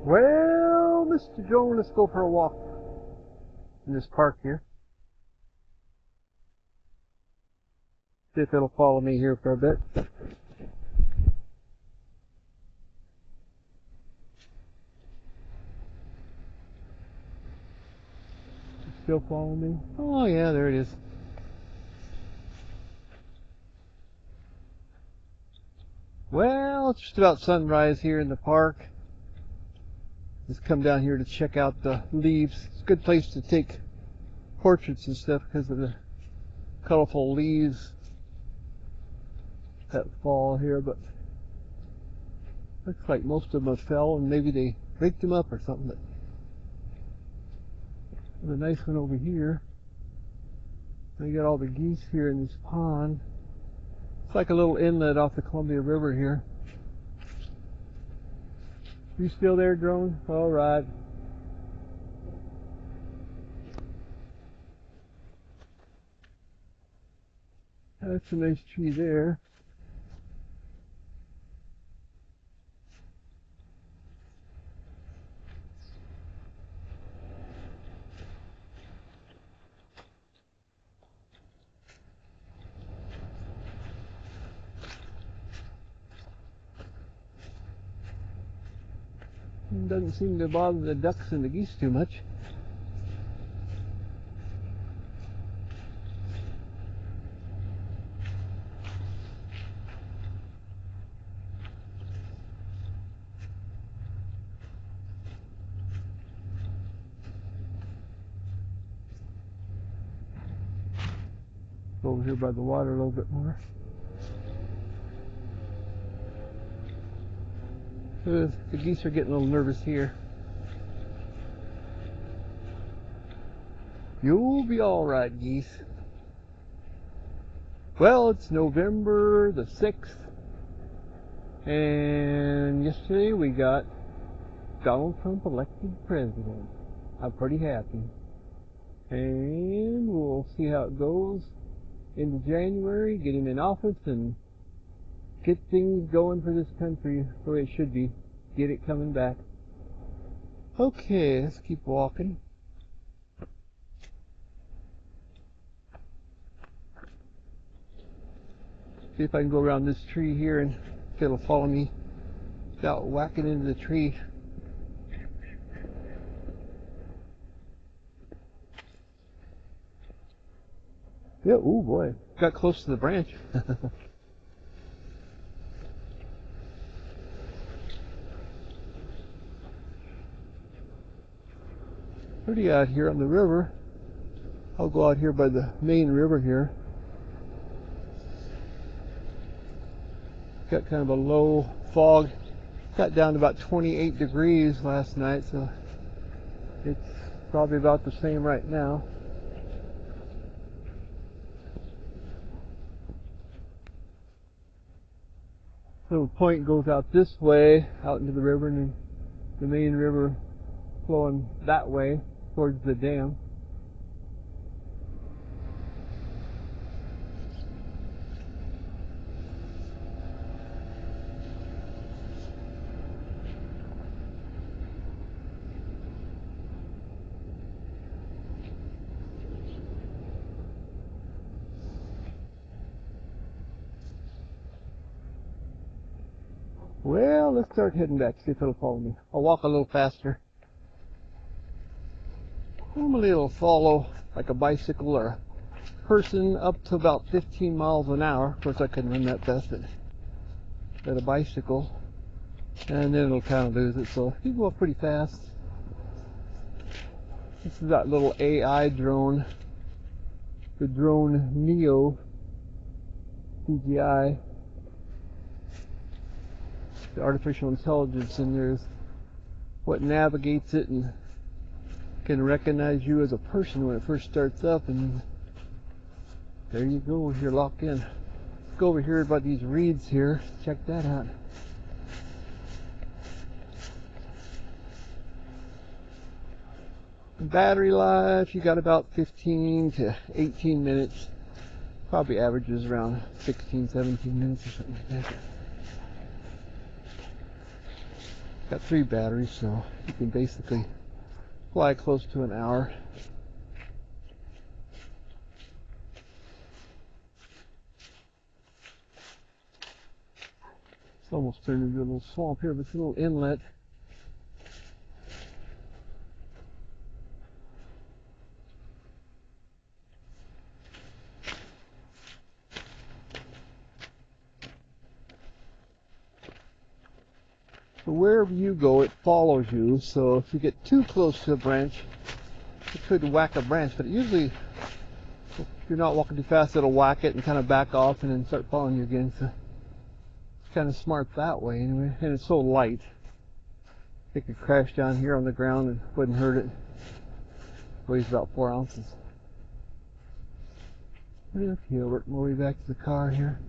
Well, Mr. Joe, let's go for a walk in this park here. See if it'll follow me here for a bit. Still following me? Oh yeah, there it is. Well, it's just about sunrise here in the park. Just come down here to check out the leaves. It's a good place to take portraits and stuff because of the colorful leaves that fall here, but looks like most of them have fell and maybe they raked them up or something. But there's a nice one over here. They got all the geese here in this pond. It's like a little inlet off the Columbia River here. You still there, drone? All right. That's a nice tree there. It doesn't seem to bother the ducks and the geese too much. Over here by the water a little bit more. The geese are getting a little nervous here. You'll be all right, geese. Well, it's November the 6th, and yesterday we got Donald Trump elected president. I'm pretty happy. And we'll see how it goes into January, get him in office, and get things going for this country the way it should be. Get it coming back. Okay, let's keep walking. See if I can go around this tree here and if it'll follow me without whacking into the tree. Yeah, oh boy, got close to the branch. Pretty out here on the river. I'll go out here by the main river here. Got kind of a low fog. Got down to about 28 degrees last night, so it's probably about the same right now. Little point goes out this way, out into the river, and then the main river flowing that way towards the dam. Well, let's start heading back, see if it'll follow me. I'll walk a little faster. Normally it'll follow like a bicycle or a person up to about 15 miles an hour. Of course I couldn't run that fast at a bicycle. And then it'll kind of lose it, so you go up pretty fast. This is that little AI drone. The drone Neo CGI. The artificial intelligence in there is what navigates it and can recognize you as a person when it first starts up, and there you go, you're locked in. Let's go over here by these reeds here, check that out. Battery life, you got about 15 to 18 minutes. Probably averages around 16, 17 minutes or something like that. Got 3 batteries, so you can basically fly close to an hour. It's almost turned into a little swamp here, but it's a little inlet. So wherever you go, it follows you. So if you get too close to a branch, it could whack a branch. But usually, if you're not walking too fast, it'll whack it and kind of back off and then start following you again. So it's kind of smart that way anyway. And it's so light. It could crash down here on the ground and wouldn't hurt it. Weighs about 4 ounces. Okay, work my way back to the car here.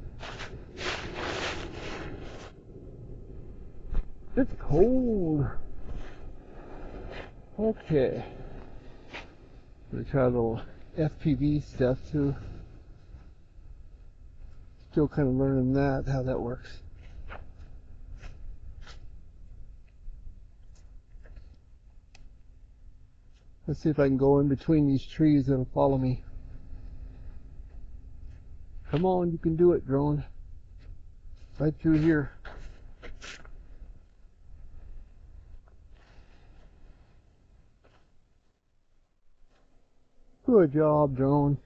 It's cold. Okay. I'm gonna try a little FPV stuff too. Still kind of learning that, how that works. Let's see if I can go in between these trees that'll follow me. Come on, you can do it, drone. Right through here. Good job, drone.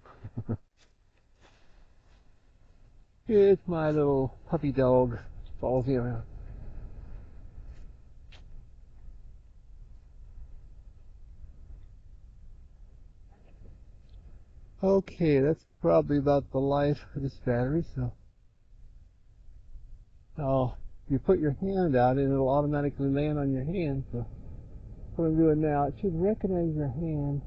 It's my little puppy dog. Follows me around. Okay, that's probably about the life of this battery, so now you put your hand out and it'll automatically land on your hand. So what I'm doing now, it should recognize your hand